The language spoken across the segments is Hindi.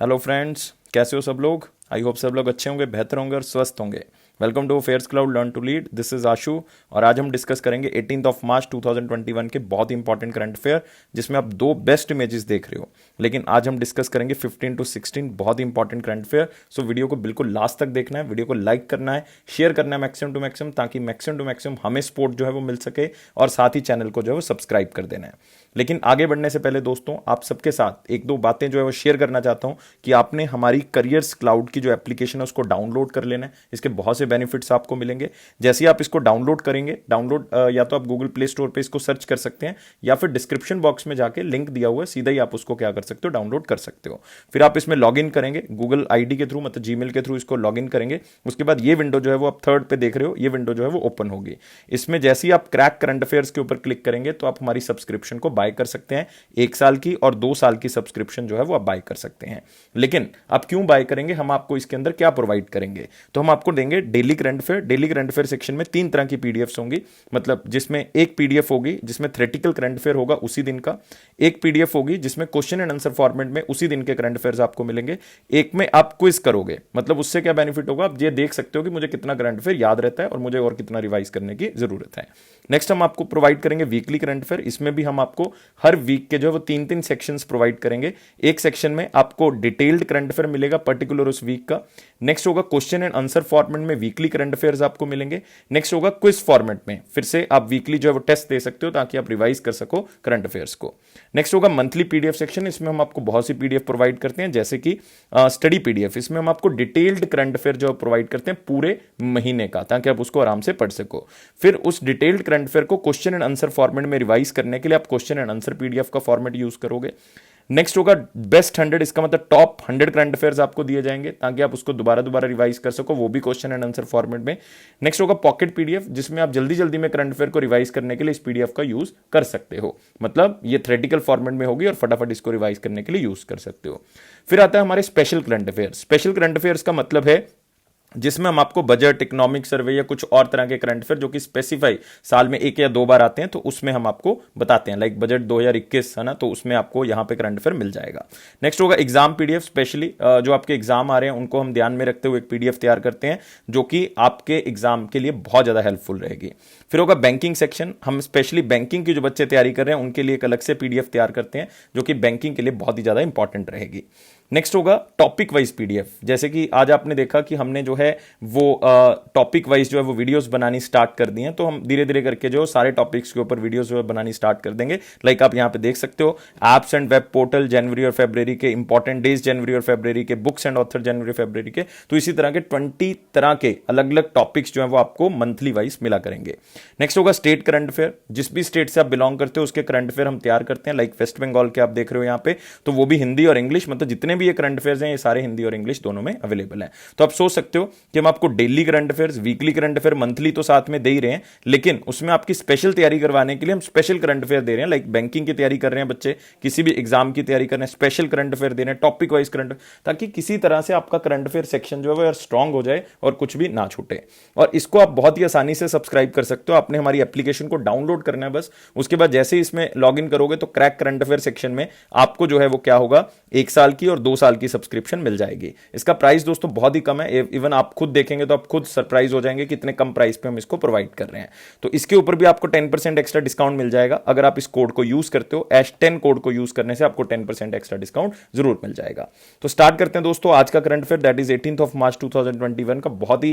हेलो फ्रेंड्स, कैसे हो सब लोग। आई होप सब लोग अच्छे होंगे, बेहतर होंगे और स्वस्थ होंगे। Welcome to Affairs Cloud learn to lead. This is Ashu और आज हम डिस्कस करेंगे 18 ऑफ मार्च 2021 के बहुत ही इंपॉर्टेंट करंट अफेयर, जिसमें आप दो बेस्ट इमेजेस देख रहे हो। लेकिन आज हम डिस्कस करेंगे 15 to 16 बहुत ही important current affair. So video को बिल्कुल लास्ट तक देखना है, वीडियो को लाइक करना है, शेयर करना है मैक्सिमम टू मैक्सिमम, ताकि मैक्सिमम टू मैक्सिमम हमें सपोर्ट जो है वो मिल सके और साथ ही चैनल को जो है वो सब्सक्राइब कर देना है। लेकिन आगे बढ़ने से पहले दोस्तों, आप सबके साथ एक दो बातें जो है वो शेयर करना चाहता हूं कि आपने हमारी करियर्स क्लाउड की जो एप्लीकेशन है उसको डाउनलोड कर लेना है। इसके बहुत से बेनिफिट्स आपको मिलेंगे। जैसे ही आप इसको डाउनलोड करेंगे, या तो आप गूगल प्ले स्टोर पे इसको सर्च कर सकते हैं या फिर डिस्क्रिप्शन बॉक्स में जाके लिंक दिया हुआ है, सीधा ही आप उसको क्या कर सकते हो, डाउनलोड कर सकते हो। फिर आप इसमें लॉग इन करेंगे गूगल आईडी के थ्रू, मतलब जीमेल के थ्रू इसको लॉग इन करेंगे। उसके बाद ये विंडो जो है वो आप थर्ड पे देख रहे हो, ये विंडो जो है वो ओपन होगी। इसमें जैसे ही आप क्रैक करंट अफेयर्स के ऊपर क्लिक करेंगे तो आप हमारी सब्सक्रिप्शन को बाय कर सकते हैं। 1 साल की और 2 साल की सब्सक्रिप्शन जो है वो आप बाय कर सकते हैं। लेकिन आप क्यों बाय करेंगे, हम आपको इसके अंदर क्या प्रोवाइड करेंगे, तो हम आपको देंगे daily current affair. Daily current affair section में 3 तरह की पीडीएफ्स होंगी, मतलब जिसमें एक पीडीएफ होगी जिसमें थ्योरेटिकल करंट अफेयर होगा उसी दिन का, एक पीडीएफ होगी जिसमें क्वेश्चन एंड आंसर फॉर्मेट में उसी दिन के करंट अफेयर्स आपको मिलेंगे, एक में आप क्विज करोगे। मतलब उससे क्या बेनिफिट होगा, आप ये देख सकते हो कि मुझे कितना करंट अफेयर याद रहता है और मुझे और कितना रिवाइज करने की जरूरत है। नेक्स्ट हम आपको प्रोवाइड करेंगे वीकली करंट अफेयर। इसमें भी हम आपको हर वीक के जो है वो 3 सेक्शंस प्रोवाइड करेंगे। एक सेक्शन में आपको डिटेल्ड करंट अफेयर मिलेगा पर्टिकुलर उस वीक का। नेक्स्ट होगा क्वेश्चन एंड आंसर फॉर्मेट में वीकली करंट अफेयर्स आपको मिलेंगे। नेक्स्ट होगा क्विज फॉर्मेट में, फिर से आप वीकली जो है वो टेस्ट दे सकते हो ताकि आप रिवाइज कर सको करंट अफेयर्स को। नेक्स्ट होगा मंथली पीडीएफ सेक्शन। इसमें हम आपको बहुत सी पीडीएफ प्रोवाइड करते हैं, जैसे कि स्टडी पीडीएफ। इसमें हम आपको डिटेल्ड करंट अफेयर जो प्रोवाइड करते हैं पूरे महीने का, ताकि आप उसको आराम से पढ़ सको। फिर उस डिटेल्ड करंट अफेयर को क्वेश्चन एंड आंसर फॉर्मेट में रिवाइज करने के लिए आप क्वेश्चन एंड आंसर पीडीएफ का फॉर्मेट यूज करोगे। नेक्स्ट होगा बेस्ट 100, इसका मतलब टॉप 100 करंट अफेयर्स आपको दिए जाएंगे ताकि आप उसको दोबारा दोबारा रिवाइज कर सको, वो भी क्वेश्चन एंड आंसर फॉर्मेट में। नेक्स्ट होगा पॉकेट पीडीएफ, जिसमें आप जल्दी जल्दी में करंट अफेयर को रिवाइज करने के लिए इस पीडीएफ का यूज कर सकते हो। मतलब ये थ्योरेटिकल फॉर्मेट में होगी और फटाफट इसको रिवाइज करने के लिए यूज कर सकते हो। फिर आता है हमारे special current affairs. Special current affairs का मतलब है जिसमें हम आपको बजट, इकोनॉमिक सर्वे या कुछ और तरह के करंट अफेयर जो कि स्पेसिफाई साल में 1 या 2 बार आते हैं, तो उसमें हम आपको बताते हैं। लाइक बजट 2021 है ना, तो उसमें आपको यहां पे करंट अफेयर मिल जाएगा। नेक्स्ट होगा एग्जाम पीडीएफ। स्पेशली जो आपके एग्जाम आ रहे हैं उनको हम ध्यान में रखते हुए एक पीडीएफ तैयार करते हैं जो कि आपके एग्जाम के लिए बहुत ज्यादा हेल्पफुल रहेगी। फिर होगा बैंकिंग सेक्शन। हम स्पेशली बैंकिंग की जो बच्चे तैयारी कर रहे हैं उनके लिए एक अलग से पीडीएफ तैयार करते हैं जो कि बैंकिंग के लिए बहुत ही ज्यादा इंपॉर्टेंट रहेगी। नेक्स्ट होगा टॉपिक वाइज पीडीएफ। जैसे कि आज आपने देखा कि हमने जो है वो टॉपिक वाइज जो है वो वीडियोस बनानी स्टार्ट कर दी हैं, तो हम धीरे धीरे करके जो सारे टॉपिक्स के ऊपर वीडियोस जो है बनानी स्टार्ट कर देंगे। लाइक आप यहां पे देख सकते हो, एप्स एंड वेब पोर्टल जनवरी और फरवरी के, इंपॉर्टेंट डेज जनवरी और फरवरी के, बुक्स एंड ऑथर जनवरी फरवरी के। तो इसी तरह के 20 तरह के अलग अलग टॉपिक्स जो है वो आपको मंथली वाइज मिला करेंगे। नेक्स्ट होगा स्टेट करंट अफेयर। जिस भी स्टेट से आप बिलोंग करते हो उसके करंट अफेयर हम तैयार करते हैं। लाइक वेस्ट बंगाल के आप देख रहे हो यहाँ पे, तो वो भी हिंदी और इंग्लिश, मतलब जितने भी ये करंट अफेयर्स हैं ये सारे हिंदी और इंग्लिश दोनों में अवेलेबल हैं। तो आप सोच सकते हो कि हम आपको daily current affairs, weekly current affair, monthly तो साथ में दे ही रहे हैं, लेकिन उसमें आपकी स्पेशल तैयारी करवाने के लिए हम स्पेशल करंट अफेयर दे रहे हैं। लाइक बैंकिंग की तैयारी कर रहे हैं बच्चे, किसी भी एग्जाम की तैयारी कर रहे हैं, स्पेशल करंट अफेयर दे रहे हैं, टॉपिक वाइज करंट, ताकि किसी तरह से आपका करंट अफेयर सेक्शन जो है वो स्ट्रांग हो जाए और कुछ भी ना छूटे। और इसको आप बहुत ही आसानी से सब्सक्राइब कर सकते हो। आपने हमारी एप्लीकेशन को डाउनलोड करना है बस। उसके बाद जैसे ही इसमें लॉग इन करोगे तो क्रैक करंट अफेयर सेक्शन में आपको जो है वो क्या होगा, 1 साल की और 2 साल की सब्सक्रिप्शन मिल जाएगी। इसका प्राइस दोस्तों बहुत ही कम है। इवन आप खुद देखेंगे तो आप खुद सरप्राइज हो जाएंगे कि इतने कम प्राइस पे हम इसको प्रोवाइड कर रहे हैं। तो इसके ऊपर भी आपको 10% एक्स्ट्रा डिस्काउंट मिल जाएगा अगर आप इस कोड को यूज करते हो। H10 कोड को यूज करने से आपको 10% एक्स्ट्रा डिस्काउंट जरूर मिल जाएगा। तो स्टार्ट करते हैं दोस्तों आज का current affair, that is 18 of March 2021 का। बहुत ही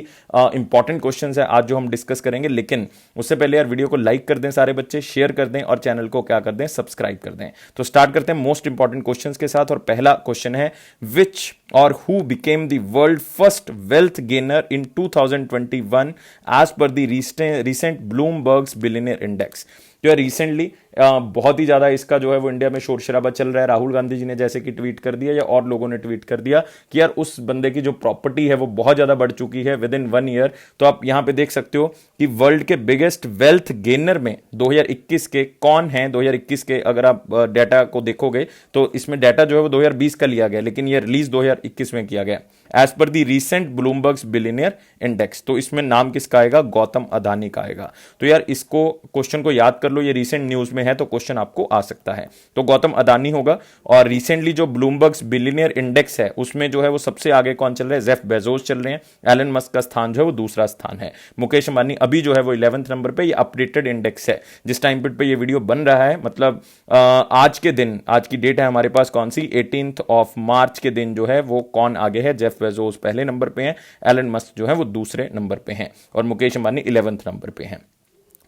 इंपॉर्टेंट क्वेश्चन है आज जो हम डिस्कस करेंगे, लेकिन उससे पहले यार वीडियो को लाइक कर दें सारे बच्चे, शेयर कर दें और चैनल को क्या कर दें, सब्सक्राइब कर दें। तो स्टार्ट करते हैं मोस्ट इंपॉर्टेंट क्वेश्चंस के साथ। और पहला क्वेश्चन है, विच और who became the world first wealth gainer in 2021 as per the recent Bloomberg's Billionaire Index। जो है रिसेंटली बहुत ही ज्यादा इसका जो है वो इंडिया में शोर शराबा चल रहा है। राहुल गांधी जी ने जैसे कि ट्वीट कर दिया या और लोगों ने ट्वीट कर दिया कि यार उस बंदे की जो प्रॉपर्टी है वो बहुत ज्यादा बढ़ चुकी है विद इन 1 ईयर। तो आप यहां पे देख सकते हो कि वर्ल्ड के बिगेस्ट वेल्थ गेनर में 2021 के कौन है। 2021 के अगर आप डाटा को देखोगे तो इसमें डाटा जो है वो 2020 का लिया गया, लेकिन ये रिलीज 2021 में किया गया एज पर दी रिसेंट ब्लूमबर्ग्स बिलियनियर इंडेक्स। तो इसमें नाम किसका आएगा, गौतम अदानी का आएगा। तो यार इसको क्वेश्चन को याद कर लो, ये रिसेंट न्यूज में है तो क्वेश्चन आपको आ सकता है। तो गौतम अदानी होगा। और रिसेंटली जो ब्लूमबर्ग बिलियनियर इंडेक्स है उसमें जो है वो सबसे आगे कौन चल रहा है, जेफ बेजोस चल रहे हैं। एलन मस्क का स्थान जो है वो दूसरा स्थान है। मुकेश अंबानी अभी जो है वो 11th नंबर पे। ये अपडेटेड इंडेक्स है जिस टाइम पे ये वीडियो बन रहा है, मतलब आज के दिन, आज की डेट है हमारे पास कौन सी, 18th ऑफ मार्च के दिन जो है वो कौन आगे है, जेफ बेजोस पहले नंबर पे हैं, एलन मस्क जो है वो दूसरे नंबर पे हैं और मुकेश अंबानी 11th नंबर पे हैं।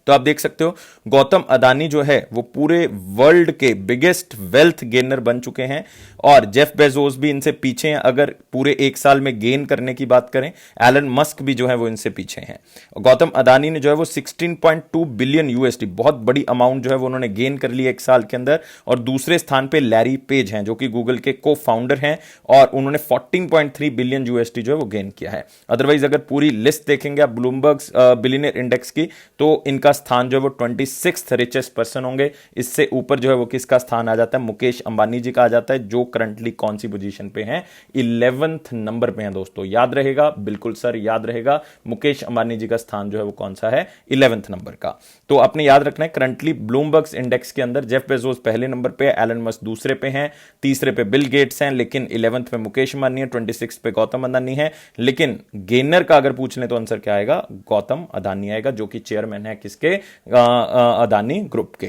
तो आप देख सकते हो गौतम अदानी जो है वो पूरे वर्ल्ड के बिगेस्ट वेल्थ गेनर बन चुके हैं और जेफ बेजोस भी इनसे पीछे हैं। अगर पूरे एक साल में गेन करने की बात करें, एलन मस्क भी जो है वो इनसे पीछे हैं। गौतम अदानी ने जो है वो 16.2 बिलियन यूएसडी, बहुत बड़ी अमाउंट जो है वो उन्होंने गेन कर ली एक साल के अंदर। और दूसरे स्थान पे लैरी पेज हैं जो कि गूगल के को फाउंडर हैं और उन्होंने 14.3 बिलियन यूएसडी जो है वो गेन किया है। अदरवाइज अगर पूरी लिस्ट देखेंगे आप ब्लूमबर्ग बिलियनियर इंडेक्स की, तो इनका स्थान जो है वो 26th रिचेस्ट पर्सन होंगे। इससे ऊपर जो है वो किसका स्थान आ जाता है, मुकेश अंबानी जी का आ जाता है, जो करंटली कौन सी पोजीशन पे हैं, 11th नंबर पे हैं। दोस्तों याद रहेगा, बिल्कुल सर याद रहेगा, मुकेश अंबानी जी का स्थान जो है वो कौन सा है, 11th नंबर का। तो आपने याद रखना है करंटली ब्लूमबर्ग इंडेक्स के अंदर जेफ बेजोस पहले नंबर पे, एलन मस्क दूसरे पे हैं, तीसरे पे बिल गेट्स हैं, लेकिन 11th पे मुकेश अंबानी है, 26 पे गौतम अदानी है। लेकिन गेनर का अगर पूछ लें तो आंसर क्या आएगा, गौतम अदानी आएगा, जो कि चेयरमैन है किसके, अदानी ग्रुप के।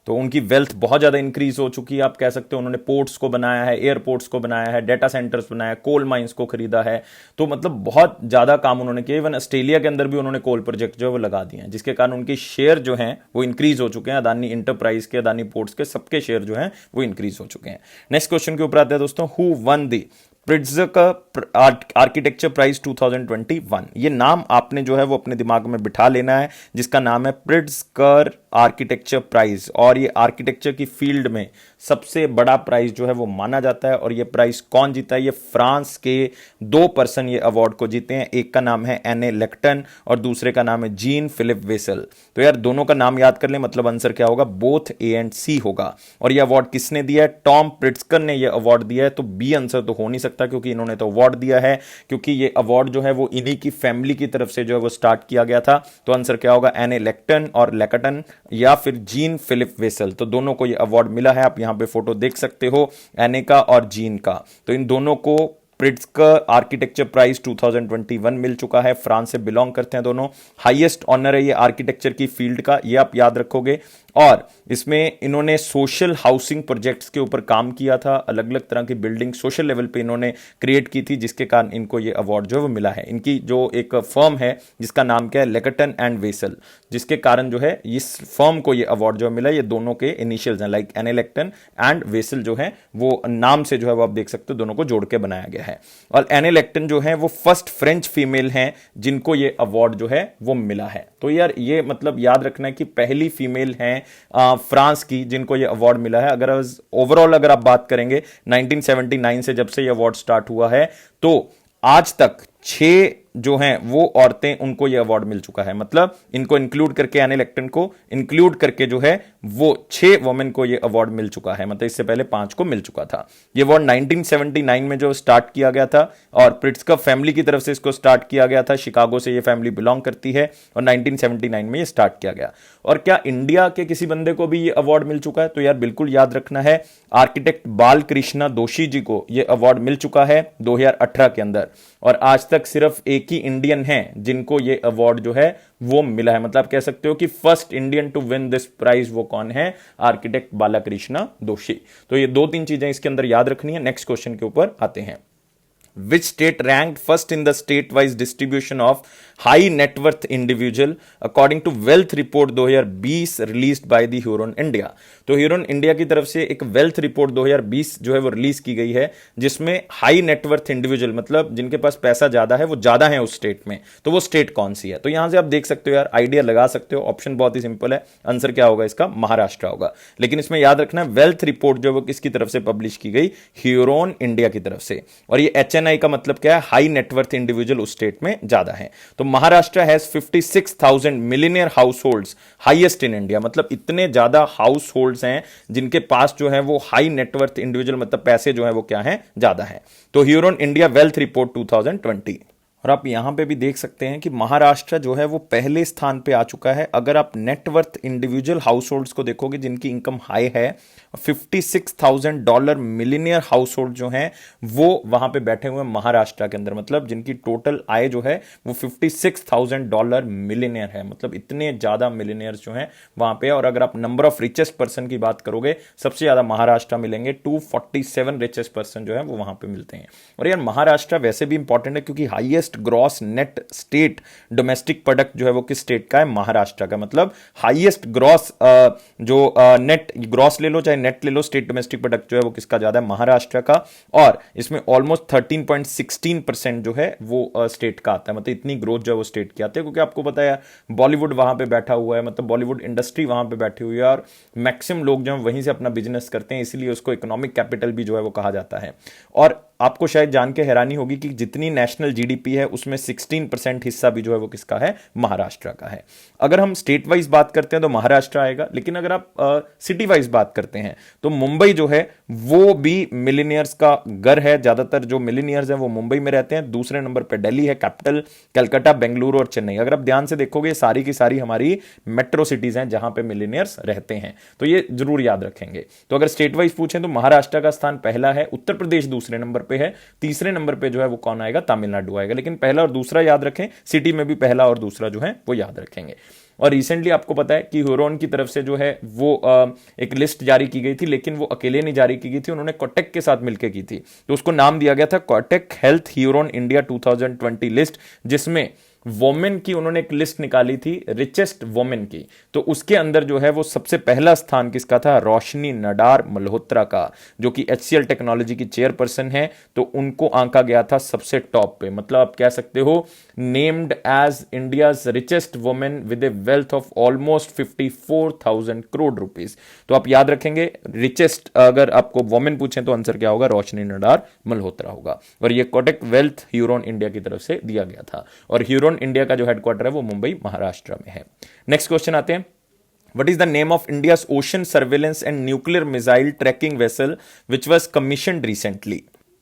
तो उनकी वेल्थ बहुत ज्यादा इंक्रीज हो चुकी है। आप कह सकते हो उन्होंने पोर्ट्स को बनाया है, एयरपोर्ट्स को बनाया है, डेटा सेंटर्स बनाया, कोल माइंस को खरीदा है। तो मतलब बहुत ज्यादा काम उन्होंने किया। इवन ऑस्ट्रेलिया के अंदर भी उन्होंने कोल प्रोजेक्ट जो है वो लगा दिए हैं, जिसके कारण उनके शेयर जो हैं वो इंक्रीज हो चुके हैं। अदानी इंटरप्राइज के, अदानी पोर्ट्स के, सबके शेयर जो हैं वो इंक्रीज हो चुके हैं। नेक्स्ट क्वेश्चन के ऊपर आते हैं दोस्तों, who won the Pritzker architecture prize 2021। ये नाम आपने जो है वो अपने दिमाग में बिठा लेना है, जिसका नाम है प्रिट्जकर आर्किटेक्चर प्राइज। और ये आर्किटेक्चर की फील्ड में सबसे बड़ा प्राइज जो है वो माना जाता है। और ये प्राइज कौन जीता है, ये फ्रांस के 2 पर्सन ये अवार्ड को जीते हैं। एक का नाम है एने लेक्टन और दूसरे का नाम है जीन फिलिप वेसल। तो यार दोनों का नाम याद कर लें, मतलब आंसर क्या होगा, बोथ ए एंड सी होगा। और ये अवार्ड किसने दिया है, टॉम प्रिट्जकर ने ये अवार्ड दिया है। तो बी आंसर तो हो नहीं सकता क्योंकि इन्होंने तो अवार्ड दिया है, क्योंकि ये अवार्ड जो है वो इन्हीं की फैमिली की तरफ से जो है वो स्टार्ट किया गया था। तो आंसर क्या होगा, एने लेक्टन और लेकटन या फिर जीन फिलिप वेसल। तो दोनों को ये अवार्ड मिला है। आप यहां पे फोटो देख सकते हो एने का और जीन का। तो इन दोनों को प्रिट्जकर आर्किटेक्चर प्राइज 2021 मिल चुका है। फ्रांस से बिलोंग करते हैं दोनों। हाईएस्ट ऑनर है ये आर्किटेक्चर की फील्ड का, ये आप याद रखोगे। और इसमें इन्होंने सोशल हाउसिंग प्रोजेक्ट्स के ऊपर काम किया था। अलग अलग तरह की बिल्डिंग सोशल लेवल पे इन्होंने क्रिएट की थी, जिसके कारण इनको ये अवार्ड जो है वो मिला है। इनकी जो एक फर्म है जिसका नाम क्या है, लेकटन एंड वेसल, जिसके कारण जो है इस फर्म को ये अवार्ड जो मिला। ये दोनों के इनिशियल्स हैं, लाइक एने लेक्टन एंड वेसल जो है वो नाम से जो है वो आप देख सकते हो दोनों को जोड़ के बनाया गया है। और एने लेक्टन जो है वो फर्स्ट फ्रेंच फीमेल हैं जिनको ये अवार्ड जो है वो मिला है। तो यार ये मतलब याद रखना है कि पहली फीमेल हैं फ्रांस की जिनको ये अवार्ड मिला है। अगर ओवरऑल अगर आप बात करेंगे 1979 से जब से ये अवार्ड स्टार्ट हुआ है, तो आज तक 6 जो हैं वो औरतें, उनको ये अवार्ड मिल चुका है। मतलब इनको इंक्लूड करके, एने लेक्टन को इंक्लूड करके जो है वो 6 वुमेन को ये अवार्ड मिल चुका है। मतलब इससे पहले 5 को मिल चुका था। ये अवार्ड 1979 में जो स्टार्ट किया गया था और प्रिट्जकर फैमिली की तरफ से इसको स्टार्ट किया गया था। शिकागो से ये फैमिली बिलोंग करती है और 1979 में ये स्टार्ट किया गया। और क्या इंडिया के किसी बंदे को भी ये अवार्ड मिल चुका है, तो यार बिल्कुल याद रखना है, आर्किटेक्ट बालकृष्ण दोषी जी को ये अवार्ड मिल चुका है 2018 के अंदर। और आज तक सिर्फ एक ही इंडियन है जिनको ये अवार्ड जो है वो मिला है। मतलब कह सकते हो कि first Indian to win this prize वो कौन है, आर्किटेक्ट बालकृष्ण दोषी। तो ये 2-3 चीजें इसके अंदर याद रखनी है। नेक्स्ट क्वेश्चन के ऊपर आते हैं। Which state ranked first in the state-wise distribution of high net worth individual according to Wealth Report 2020 released by the Huron India। तो ह्यूरन इंडिया की तरफ से एक वेल्थ रिपोर्ट 2020 जो है वो रिलीज की गई है, जिसमें हाई नेटवर्थ इंडिविजुअल, मतलब जिनके पास पैसा ज्यादा है, वो ज्यादा है उस स्टेट में। तो वो स्टेट कौन सी है, तो यहां से आप देख सकते हो यार, आइडिया लगा सकते हो। ऑप्शन बहुत ही सिंपल है, आंसर क्या होगा इसका, महाराष्ट्र होगा। लेकिन इसमें याद रखना है वेल्थ रिपोर्ट जो वो किसकी तरफ से पब्लिश की गई, ह्यूरन इंडिया की तरफ से। और ये HNI का मतलब क्या है, हाई नेटवर्थ इंडिविजुअल उस स्टेट में ज्यादा है। तो Maharashtra has 56,000 millionaire house holds, highest in India. मतलब इतने ज्यादा हाउस होल्ड्स हैं जिनके पास जो है वो हाई नेटवर्थ इंडिविजुअल, मतलब पैसे जो है वो क्या है, ज्यादा है। तो ह्यूरन इंडिया वेल्थ रिपोर्ट 2020। और आप यहाँ पे भी देख सकते हैं कि महाराष्ट्र जो है वो पहले स्थान पे आ चुका है। अगर आप नेटवर्थ इंडिविजुअल हाउस होल्ड्स को देखोगे जिनकी इनकम हाई है, $56,000 मिलीनियर हाउस होल्ड जो हैं वो वहां पे बैठे हुए हैं महाराष्ट्र के अंदर। मतलब जिनकी टोटल आय जो है वो $56,000 मिलीनियर है। मतलब इतने ज्यादा मिलीनियर्स जो हैं वहां पे। और अगर आप नंबर ऑफ रिचेस्ट पर्सन की बात करोगे, सबसे ज्यादा महाराष्ट्र मिलेंगे, 247 रिचेस्ट पर्सन जो है वो वहां पे मिलते हैं। और यार महाराष्ट्र वैसे भी इंपॉर्टेंट है क्योंकि highest gross net state domestic product जो है वो किस स्टेट का है? महाराष्ट्र का। मतलब हाईएस्ट ग्रॉस जो नेट ग्रॉस ले लो चाहे नेट ले लो, स्टेट डोमेस्टिक प्रोडक्ट जो है वो किसका ज्यादा है? महाराष्ट्र का। और इसमें ऑलमोस्ट 13.16% जो है वो स्टेट का आता है। मतलब इतनी ग्रोथ जो है वो स्टेट की आती है क्योंकि आपको पता है बॉलीवुड वहां पे बैठा हुआ है, मतलब बॉलीवुड इंडस्ट्री वहां पे बैठी हुई है और मैक्सिमम लोग जो है वहीं से अपना बिजनेस करते हैं, इसलिए उसको इकोनॉमिक कैपिटल भी जो है वो कहा जाता है। और आपको शायद जान के हैरानी होगी कि जितनी नेशनल जीडीपी है उसमें 16% हिस्सा भी जो है वो किसका है? महाराष्ट्र का है। अगर हम स्टेट वाइज बात करते हैं तो महाराष्ट्र आएगा, लेकिन अगर आप सिटी वाइज बात करते हैं तो मुंबई जो है वो भी मिलीनियर्स का घर है। ज्यादातर जो मिलीनियर्स हैं वो मुंबई में रहते हैं। दूसरे नंबर पर दिल्ली है कैपिटल, कलकत्ता, बेंगलुरु और चेन्नई। अगर आप ध्यान से देखोगे सारी की सारी हमारी मेट्रो सिटीज हैं जहां पे मिलीनियर्स रहते हैं, तो ये जरूर याद रखेंगे। तो अगर स्टेट वाइज पूछें तो महाराष्ट्र का स्थान पहला है, उत्तर प्रदेश दूसरे नंबर पे है, तीसरे नंबर पे जो है वो कौन आएगा? तमिलनाडु आएगा। लेकिन पहला और दूसरा याद रखें, सिटी में भी पहला और दूसरा जो है वो याद रखेंगे। और रिसेंटली आपको पता है कि ह्यूरोन की तरफ से जो है वो एक लिस्ट जारी की गई थी, लेकिन वो अकेले नहीं जारी की गई थी, उन्होंने कोटेक के साथ मिलकर की थी। तो उसको नाम दिया गया था Kotak health Huron India 2020 list, जिसमें वोमेन की उन्होंने एक लिस्ट निकाली थी, रिचेस्ट वोमेन की। तो उसके अंदर जो है वो सबसे पहला स्थान किसका था? रोशनी नडार मल्होत्रा का, जो कि HCL टेक्नोलॉजी की चेयरपर्सन है। तो उनको आंका गया था सबसे टॉप पे। मतलब आप कह सकते हो named as India's richest women with a wealth of almost 54,000 crore rupees. तो आप याद रखेंगे रिचेस्ट, अगर आपको वुमेन पूछें तो आंसर क्या होगा? रोशनी नडार मल्होत्रा होगा। और ये कोटेक वेल्थ ह्यूरोन इंडिया की तरफ से दिया गया था। और ह्यूरोन इंडिया का जो हेडक्वार्टर है वो मुंबई महाराष्ट्र में है। नेक्स्ट क्वेश्चन आते हैं, What is the name of India's ocean surveillance and nuclear missile tracking vessel which was commissioned recently?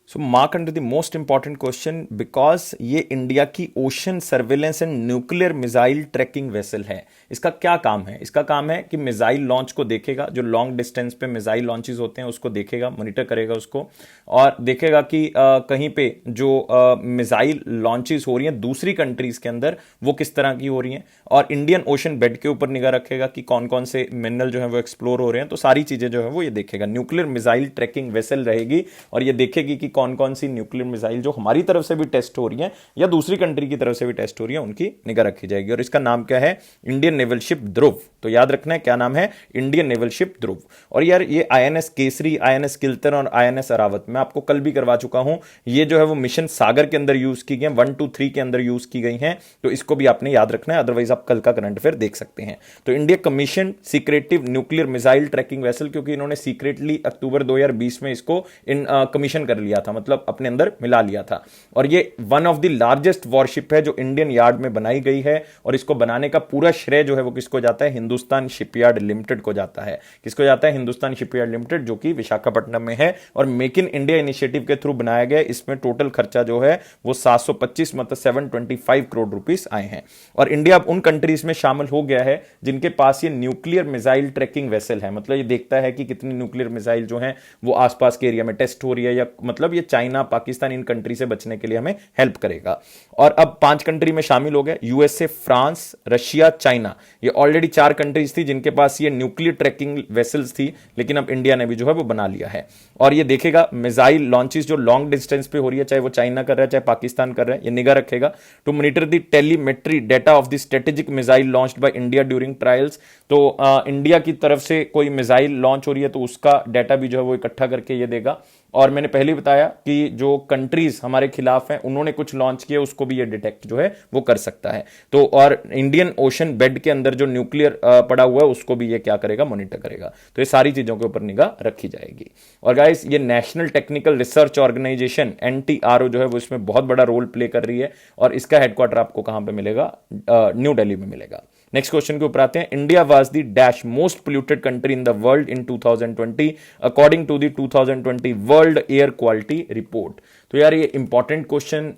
So mark under the most important question because ये इंडिया की ocean surveillance and nuclear missile tracking vessel है। इसका क्या काम है? इसका काम है कि मिसाइल लॉन्च को देखेगा, जो लॉन्ग डिस्टेंस पे मिसाइल लॉन्चेस होते हैं उसको देखेगा, मॉनिटर करेगा उसको, और देखेगा कि कहीं पे जो मिसाइल लॉन्चेस हो रही हैं दूसरी कंट्रीज के अंदर वो किस तरह की हो रही हैं, और इंडियन ओशन बेड के ऊपर निगाह रखेगा कि कौन कौन से मिनरल जो है वो एक्सप्लोर हो रहे हैं। तो सारी चीजें जो है वो ये देखेगा। न्यूक्लियर मिसाइल ट्रैकिंग वेसल रहेगी और ये देखेगी कि कौन कौन सी न्यूक्लियर मिसाइल जो हमारी तरफ से भी टेस्ट हो रही हैं या दूसरी कंट्री की तरफ से भी टेस्ट हो रही है उनकी निगाह रखी जाएगी। और इसका नाम क्या है? इंडियन नेवल शिप ध्रुव। तो याद रखना है क्या नाम है? इंडियन नेवल शिप ध्रुव। और यार ये INS केसरी, INS किल्तन और INS अरावत मैं आपको कल भी करवा चुका हूं। ये जो है वो मिशन सागर के अंदर यूज की गई, 1, 2, 3 के अंदर यूज की गई हैं। तो इसको भी आपने याद रखना है, अदरवाइज आप कल का करंट अफेयर देख सकते हैं। तो India commission secretive nuclear missile tracking vessel, क्योंकि इन्होंने सीक्रेटली अक्टूबर 2020 में इसको कमीशन कर लिया था, मतलब अपने अंदर मिला लिया था। और ये one of the largest worship है जो इंडियन यार्ड में बनाई गई है। और इसको बनाने का पूरा श्रेय जो है वो किसको जाता है? हिंदुस्तान शिपयार्ड लिमिटेड को जाता है। किसको जाता है? हिंदुस्तान शिपयार्ड लिमिटेड, जो कि विशाखापट्टनम में है और मेक इन इंडिया इनिशिएटिव के थ्रू बनाया गया। इसमें टोटल खर्चा जो है वो 725 मतलब 725 करोड़ रुपीस आए हैं। और इंडिया अब उन कंट्रीज में शामिल हो गया है जिनके पास ये न्यूक्लियर मिसाइल ट्रैकिंग वेसल है। मतलब ये देखता है कि कितनी न्यूक्लियर मिसाइल जो है वो आसपास के एरिया में टेस्ट हो रही है, या मतलब ये चाइना, पाकिस्तान, इन कंट्री से बचने के लिए हमें हेल्प करेगा। और अब 5 कंट्री में शामिल हो गए, USA, फ्रांस, रशिया, चाइना। ये ऑलरेडी 4 कंट्रीज थी जिनके पास ये न्यूक्लियर ट्रैकिंग वेसल्स थी, लेकिन अब इंडिया ने भी जो है वो बना लिया है। और ये देखेगा मिसाइल लॉन्चेस जो लॉन्ग डिस्टेंस पे हो रही है, चाहे वो चाइना कर रहा है चाहे पाकिस्तान कर रहा है, ये निगाह रखेगा। To monitor the telemetry data of the strategic missile launched by India during trials. तो इंडिया की तरफ से कोई मिसाइल लॉन्च हो रही है तो उसका डाटा भी जो है वो इकट्ठा करके ये देगा। और मैंने पहले बताया कि जो कंट्रीज हमारे खिलाफ हैं उन्होंने कुछ लॉन्च किया, उसको भी ये डिटेक्ट जो है वो कर सकता है। तो और इंडियन ओशन बेड के अंदर जो न्यूक्लियर पड़ा हुआ है उसको भी ये क्या करेगा? मॉनिटर करेगा। तो ये सारी चीजों के ऊपर निगाह रखी जाएगी। और गाइस ये National Technical Research Organisation NTRO जो है वो इसमें बहुत बड़ा रोल प्ले कर रही है। और इसका हेडक्वार्टर आपको कहां पे मिलेगा? न्यू दिल्ली में मिलेगा। नेक्स्ट क्वेश्चन के ऊपर आते हैं। India was the dash most polluted country in the world in 2020 according to the 2020 World Air Quality Report. तो यार ये इंपॉर्टेंट क्वेश्चन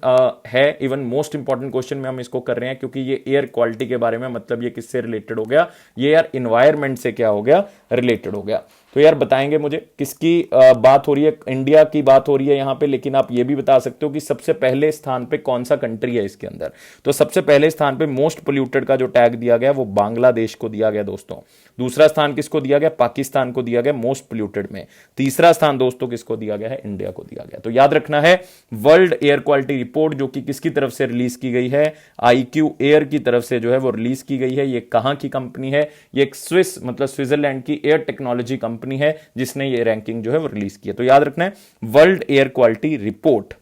है, इवन मोस्ट इंपॉर्टेंट क्वेश्चन में हम इसको कर रहे हैं क्योंकि ये एयर क्वालिटी के बारे में, मतलब ये किससे रिलेटेड हो गया, ये यार इन्वायरमेंट से क्या हो गया, रिलेटेड हो गया। तो यार बताएंगे मुझे किसकी बात हो रही है, इंडिया की बात हो रही है यहां पे, लेकिन आप ये भी बता सकते हो कि सबसे पहले स्थान पे कौन सा कंट्री है इसके अंदर। तो सबसे पहले स्थान पे मोस्ट पोल्यूटेड का जो टैग दिया गया वो बांग्लादेश को दिया गया दोस्तों। दूसरा स्थान किसको दिया गया, पाकिस्तान को दिया गया मोस्ट पोल्यूटेड में। तीसरा स्थान दोस्तों किसको दिया गया है, इंडिया को दिया गया। तो याद रखना है वर्ल्ड एयर क्वालिटी रिपोर्ट जो कि किसकी तरफ से रिलीज की गई है, आईक्यू एयर की तरफ से जो है वो रिलीज की गई है। ये कहां की कंपनी है, ये एक स्विस मतलब स्विट्जरलैंड की एयर टेक्नोलॉजी कंपनी है जिसने ये रैंकिंग जो है वो रिलीज की है। तो याद रखना है वर्ल्ड एयर क्वालिटी रिपोर्ट।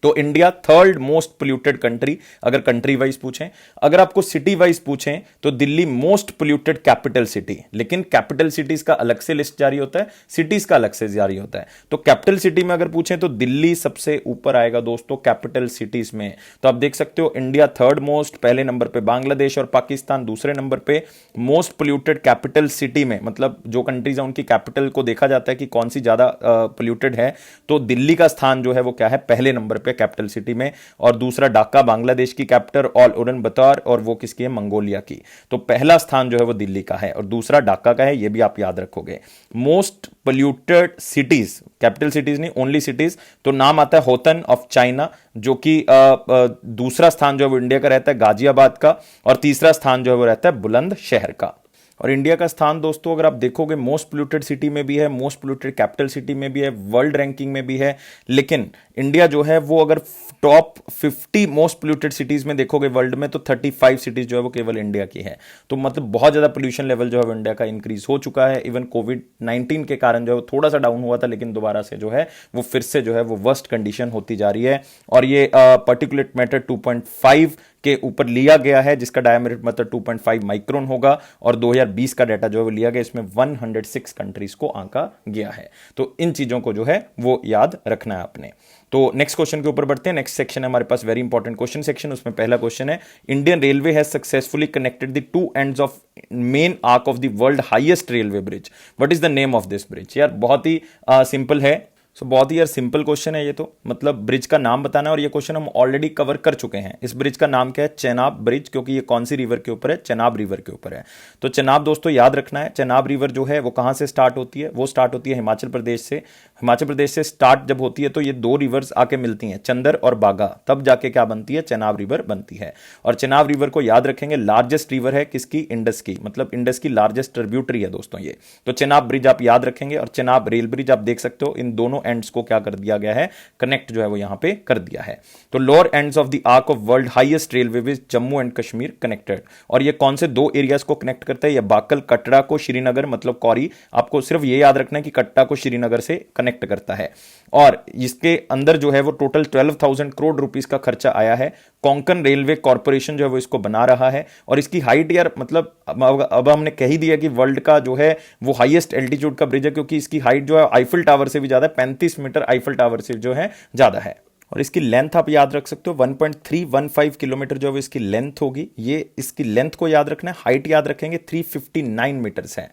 तो India third most polluted country अगर कंट्री वाइज पूछें। अगर आपको सिटी वाइज पूछें तो Delhi most polluted capital city, लेकिन कैपिटल सिटीज का अलग से लिस्ट जारी होता है, सिटीज का अलग से जारी होता है। तो कैपिटल सिटी में अगर पूछें तो दिल्ली सबसे ऊपर आएगा दोस्तों कैपिटल सिटीज में। तो आप देख सकते हो इंडिया थर्ड मोस्ट, पहले नंबर पे बांग्लादेश और पाकिस्तान, दूसरे नंबर पे मोस्ट पोल्यूटेड कैपिटल सिटी में, मतलब जो कंट्रीज है उनकी कैपिटल को देखा जाता है कि कौन सी ज्यादा पोल्यूटेड है, तो दिल्ली का स्थान जो है वो क्या है, पहले नंबर पे कैपिटल सिटी में। और दूसरा ढाका बांग्लादेश की कैपिटल, ऑल उलन बतर, और वो किसकी है, मंगोलिया की। तो पहला स्थान जो है वो दिल्ली का है और दूसरा ढाका का है, ये भी आप याद रखोगे। Most polluted cities, capital cities नहीं ओनली सिटीज, तो नाम आता है होतन ऑफ चाइना, जो कि दूसरा स्थान जो है वो इंडिया का रहता है गाजियाबाद का, और तीसरा स्थान जो है वो रहता है बुलंदशहर का। और इंडिया का स्थान दोस्तों अगर आप देखोगे मोस्ट पोल्यूटेड सिटी में भी है, मोस्ट पोल्यूटेड कैपिटल सिटी में भी है, वर्ल्ड रैंकिंग में भी है। लेकिन इंडिया जो है वो अगर टॉप 50 मोस्ट पोल्यूटेड सिटीज में देखोगे वर्ल्ड में तो 35 सिटीज जो है वो केवल इंडिया की है। तो मतलब बहुत ज्यादा पोल्यूशन लेवल जो है वो इंडिया का इंक्रीज हो चुका है। इवन कोविड-19 के कारण जो है वो थोड़ा सा डाउन हुआ था, लेकिन दोबारा से जो है वो फिर से जो है वो वर्स्ट कंडीशन होती जा रही है। और ये पार्टिकुलेट मैटर 2.5 के ऊपर लिया गया है, जिसका डायमीटर मतलब 2.5 माइक्रोन होगा, और 2020 का डाटा जो है वो लिया गया, इसमें 106 कंट्रीज को आंका गया है। तो इन चीजों को जो है वो याद रखना है आपने। तो नेक्स्ट क्वेश्चन के ऊपर बढ़ते हैं। नेक्स्ट सेक्शन है हमारे पास वेरी इंपॉर्टेंट क्वेश्चन सेक्शन। उसमें पहला क्वेश्चन है, Indian railway has successfully connected the two ends of main arc of the world highest railway bridge, what is the name of this bridge. यार बहुत ही सिंपल है, बहुत ही यार सिंपल क्वेश्चन है ये, तो मतलब ब्रिज का नाम बताना है, और ये क्वेश्चन हम ऑलरेडी कवर कर चुके हैं। इस ब्रिज का नाम क्या है, चेनाब ब्रिज, क्योंकि ये कौन सी रिवर के ऊपर है, चेनाब रिवर के ऊपर है। तो चेनाब दोस्तों याद रखना है, चेनाब रिवर जो है वो कहां से स्टार्ट होती है, वो स्टार्ट होती है हिमाचल प्रदेश से। हिमाचल प्रदेश से स्टार्ट जब होती है तो ये दो रिवर्स आके मिलती हैं, चंदर और बागा, तब जाके क्या बनती है, चेनाब रिवर बनती है। और चेनाब रिवर को याद रखेंगे लार्जेस्ट रिवर है किसकी, इंडस की, मतलब इंडस की लार्जेस्ट ट्रिब्यूटरी है दोस्तों ये। तो चेनाब ब्रिज आप याद रखेंगे, और चेनाब रेल ब्रिज आप देख सकते हो इन दोनों एंड्स को क्या कर दिया गया है, कनेक्ट जो है वो यहां पे कर दिया है। तो lower ends of the arc of world highest railway with Jammu and Kashmir connected. और ये कौन से दो एरियाज को कनेक्ट करता है, ये बाकल कटरा को श्रीनगर मतलब कौरी, आपको सिर्फ ये याद रखना है कि कटरा को श्रीनगर से कनेक्ट करता है। और इसके अंदर जो है वो टोटल 12,000 करोड़ रुपीस का खर्चा आया है। कोंकण रेलवे कॉर्पोरेशन जो है वो इसको बना रहा है। और इसकी हाइट यार मतलब अब हमने कह ही दिया कि वर्ल्ड का जो है वो हाईएस्ट एल्टीट्यूड का ब्रिज है, क्योंकि इसकी हाइट जो है आईफिल टावर से भी ज्यादा है, 35 मीटर आईफिल टावर से जो है ज्यादा है। और इसकी लेंथ आप याद रख सकते हो 1.315 किलोमीटर जो है इसकी लेंथ होगी। ये इसकी लेंथ को याद रखना है, हाइट याद रखेंगे 359 मीटर्स है।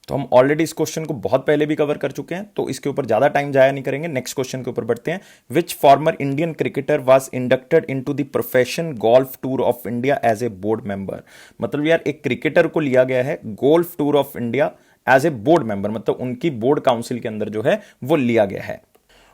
तो हम ऑलरेडी इस क्वेश्चन को बहुत पहले भी कवर कर चुके हैं, तो इसके ऊपर ज्यादा टाइम जाया नहीं करेंगे। नेक्स्ट क्वेश्चन के ऊपर बढ़ते हैं। Which former Indian cricketer was inducted into the profession golf tour of India as a board member. मतलब यार एक क्रिकेटर को लिया गया है golf tour of India as a board member, मतलब उनकी बोर्ड काउंसिल के अंदर जो है वो लिया गया है।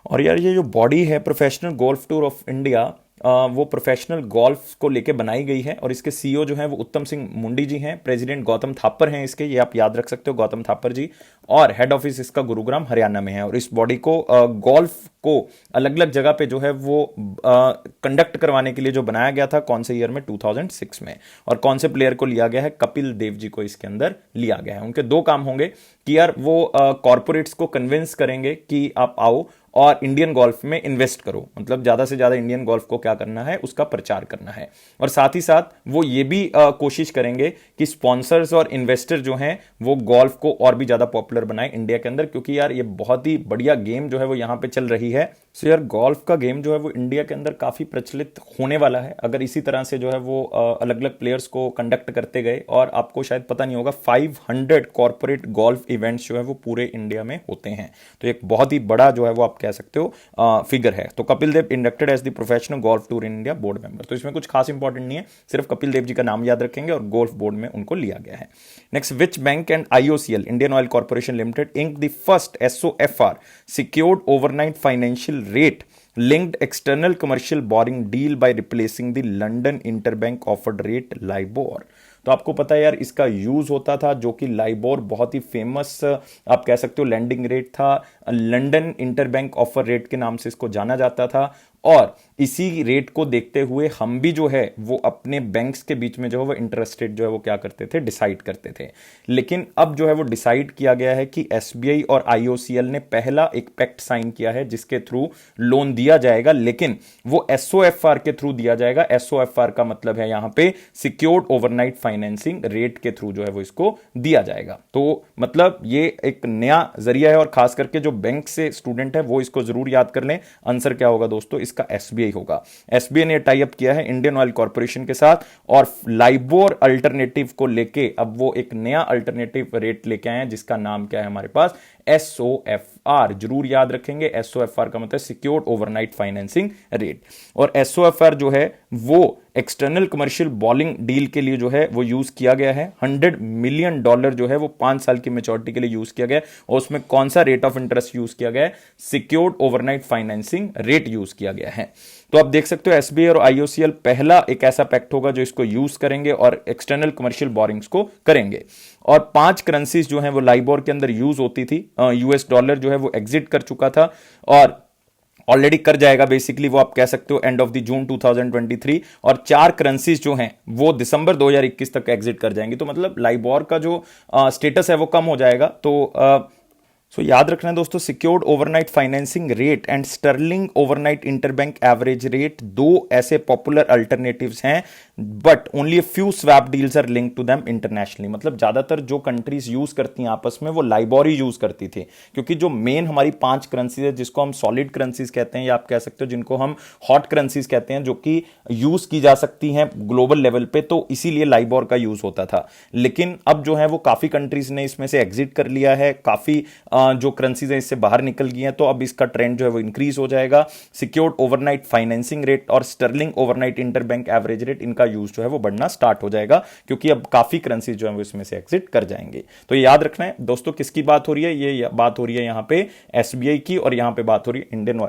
और यार ये जो बॉडी है professional golf tour of India, वो प्रोफेशनल गोल्फ को लेके बनाई गई है, और इसके सीईओ जो हैं वो उत्तम सिंह मुंडी जी हैं, प्रेसिडेंट गौतम थापर हैं इसके, ये आप याद रख सकते हो गौतम थापर जी, और हेड ऑफिस इसका गुरुग्राम हरियाणा में है। और इस बॉडी को गोल्फ को अलग अलग जगह पे जो है वो कंडक्ट करवाने के लिए जो बनाया गया था, कौन से ईयर में, 2006 में। और कौन से प्लेयर को लिया गया है, कपिल देव जी को इसके अंदर लिया गया है। उनके दो काम होंगे कि यार वो कॉर्पोरेट्स को कन्विंस करेंगे कि आप आओ और इंडियन गोल्फ में इन्वेस्ट करो, मतलब ज्यादा से ज्यादा इंडियन गोल्फ को क्या करना है, उसका प्रचार करना है। और साथ ही साथ वो ये भी कोशिश करेंगे कि स्पॉन्सर्स और इन्वेस्टर जो हैं वो गोल्फ को और भी ज्यादा पॉपुलर बनाए इंडिया के अंदर, क्योंकि यार ये बहुत ही बढ़िया गेम जो है वो यहां पे चल रही है। सो यार गोल्फ का गेम जो है वो इंडिया के अंदर काफी प्रचलित होने वाला है, अगर इसी तरह से जो है वो अलग अलग प्लेयर्स को कंडक्ट करते गए। और आपको शायद पता नहीं होगा 500 कॉर्पोरेट गोल्फ इवेंट्स जो है वो पूरे इंडिया में होते हैं, तो एक बहुत ही बड़ा जो है वो आप कह सकते हो फिगर है। तो Kapil Dev inducted as the professional golf tour in India board member, तो इसमें कुछ खास इंपॉर्टेंट नहीं है, सिर्फ कपिल देव जी का नाम याद रखेंगे और गोल्फ बोर्ड में उनको लिया गया है। Next, which bank and IOCL Indian Oil Corporation Limited ink the first SOFR secured overnight financial rate linked external commercial borrowing deal by replacing the London interbank offered rate LIBOR। तो आपको पता है यार इसका यूज होता था, जो कि लाइबोर बहुत ही फेमस आप कह सकते हो लैंडिंग रेट था, लंदन इंटरबैंक ऑफर रेट के नाम से इसको जाना जाता था। और इसी रेट को देखते हुए हम भी जो है वो अपने बैंक्स के बीच में जो है वो इंटरेस्ट रेट जो है वो क्या करते थे, डिसाइड करते थे। लेकिन अब जो है वो डिसाइड किया गया है कि एसबीआई और आईओसीएल ने पहला एक पैक्ट साइन किया है जिसके थ्रू लोन दिया जाएगा, लेकिन वो एसओएफआर के थ्रू दिया जाएगा। एसओएफआर का मतलब है यहां पे सिक्योर्ड ओवरनाइट फाइनेंसिंग रेट के थ्रू जो है वो इसको दिया जाएगा। तो मतलब ये एक नया जरिया है, और खास करके जो बैंक से स्टूडेंट है वो इसको जरूर याद कर लें। आंसर क्या होगा दोस्तों, इसका एसबीआई होगा। एसबीआई ने टाई अप किया है इंडियन ऑयल कॉर्पोरेशन के साथ, और लाइबोर अल्टरनेटिव को लेके अब वो एक नया अल्टरनेटिव रेट लेके आए हैं जिसका नाम क्या है हमारे पास, एसओएफआर। जरूर याद रखेंगे, एसओएफआर का मतलब सिक्योर्ड ओवरनाइट फाइनेंसिंग रेट। और एसओएफआर जो है वो एक्सटर्नल कमर्शियल बॉलिंग डील के लिए जो है वो यूज किया गया है। $100 मिलियन जो है वो 5 साल की मैच्योरिटी के लिए यूज किया गया है। और उसमें कौन सा रेट ऑफ इंटरेस्ट यूज किया गया है, secured overnight financing rate use किया गया है। तो आप देख सकते हो एसबीआई और आईओसीएल पहला एक ऐसा पैक्ट होगा जो इसको यूज करेंगे और एक्सटर्नल कमर्शियल बोरिंग्स को करेंगे। और 5 करेंसीज जो हैं वो लाइबोर के अंदर यूज होती थी। यूएस डॉलर जो है वो एग्जिट कर चुका था और ऑलरेडी कर जाएगा बेसिकली, वो आप कह सकते हो एंड ऑफ द जून 2023। और 4 करेंसीज जो हैं वो दिसंबर 2021 तक एग्जिट कर जाएंगी। तो मतलब लाइबोर का जो स्टेटस है वो कम हो जाएगा। तो याद रखना है दोस्तों, secured overnight financing rate and sterling overnight interbank average rate 2 ऐसे पॉपुलर अल्टरनेटिव्स हैं, but only a few swap deals are linked to them internationally. मतलब ज्यादातर जो कंट्रीज यूज करती हैं आपस में वो लाइबोर ही यूज करती थी, क्योंकि जो मेन हमारी 5 करेंसीज है जिसको हम सॉलिड करेंसीज कहते हैं, या आप कह सकते हो जिनको हम हॉट करेंसीज कहते हैं, जो कि यूज की जा सकती हैं ग्लोबल लेवल पे, तो इसीलिए लाइबोर का यूज होता था। लेकिन अब जो है वो काफी कंट्रीज ने इसमें से एग्जिट कर लिया है, काफी जो करेंसीज है इससे बाहर निकल गई हैं, तो अब इसका ट्रेंड जो है वो इंक्रीज हो जाएगा। सिक्योर्ड ओवरनाइट फाइनेंसिंग रेट और sterling overnight interbank average rate, इनका यूज जो है वो बढ़ना स्टार्ट हो जाएगा, क्योंकि अब काफी करेंसीज जो है वो इसमें से एग्जिट कर जाएंगे। तो ये याद रखना है दोस्तों, किसकी बात हो रही है, ये बात हो रही है यहां पे एसबीआई की, और यहां पे बात हो रही है इंडियन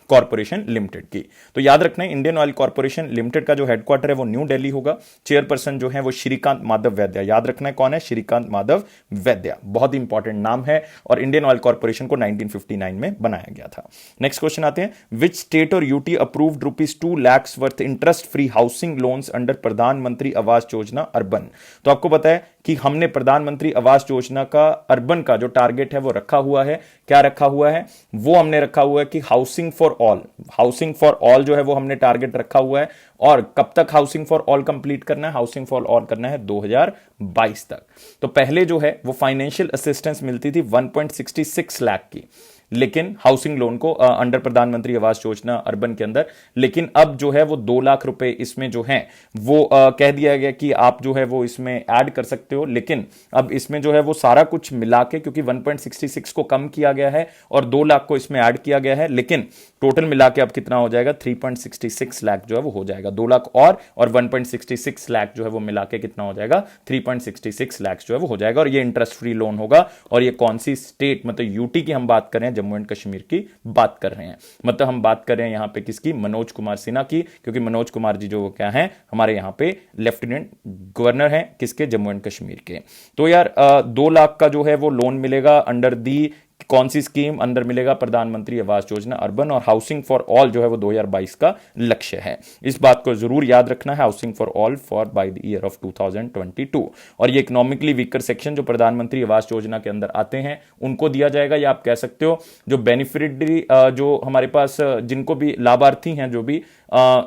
कॉर्पोरेशन लिमिटेड की। तो याद रखना है इंडियन ऑयल कॉर्पोरेशन लिमिटेड का जो हेडक्वार्टर है वो न्यू दिल्ली होगा। चेयरपर्सन जो है वो श्रीकांत माधव वैद्या। याद रखना है कौन है, श्रीकांत माधव वैद्या, बहुत ही इंपॉर्टेंट नाम है। और इंडियन ऑयल कॉर्पोरेशन को 1959 में बनाया गया था। नेक्स्ट क्वेश्चन आते हैं, विच स्टेट और UT approved ₹2 lakh worth interest free housing loans under प्रधानमंत्री आवास योजना अर्बन। तो आपको पता है कि हमने प्रधानमंत्री आवास योजना का अर्बन का जो टारगेट है वो रखा हुआ है। क्या रखा हुआ है, वो हमने रखा हुआ है कि housing for all, housing for all जो है वो हमने टारगेट रखा हुआ है। और कब तक हाउसिंग फॉर ऑल कंप्लीट करना है, हाउसिंग फॉर ऑल करना है 2022 तक। तो पहले जो है वो फाइनेंशियल असिस्टेंस मिलती थी 1.66 लाख की, लेकिन हाउसिंग लोन को अंडर प्रधानमंत्री आवास योजना अर्बन के अंदर, लेकिन अब जो है वो 2 लाख रुपए इसमें जो है वो कह दिया गया कि आप जो है वो इसमें ऐड कर सकते हो। लेकिन अब इसमें जो है वो सारा कुछ मिला के, क्योंकि 1.66 को कम किया गया है और 2 लाख को इसमें ऐड किया गया है, लेकिन टोटल मिला के अब कितना हो जाएगा, 3.66 लाख जो है वो हो जाएगा। 2 लाख और 1.66 लाख जो है वो मिला के कितना हो जाएगा, 3.66 लाख जो है वो हो जाएगा। और ये इंटरेस्ट फ्री लोन होगा। और ये कौन सी स्टेट, मतलब यूटी की हम बात करें, जम्मू एंड कश्मीर की बात कर रहे हैं, मतलब हम बात कर रहे हैं यहां पे किसकी, मनोज कुमार सिन्हा की, क्योंकि मनोज कुमार जी जो क्या है हमारे यहां पे लेफ्टिनेंट गवर्नर हैं किसके, जम्मू एंड कश्मीर के। तो यार 2 लाख का जो है वो लोन मिलेगा अंडर दी कौन सी स्कीम अंदर मिलेगा? प्रधानमंत्री आवास योजना अर्बन, और हाउसिंग फॉर ऑल जो है वो 2022 का लक्ष्य है। इस बात को जरूर याद रखना है, housing for all for by the year of 2022। और ये इकोनॉमिकली वीकर सेक्शन जो प्रधानमंत्री आवास योजना के अंदर आते हैं उनको दिया जाएगा, या आप कह सकते हो जो बेनिफिशियरी जो हमारे पास जिनको भी लाभार्थी हैं जो भी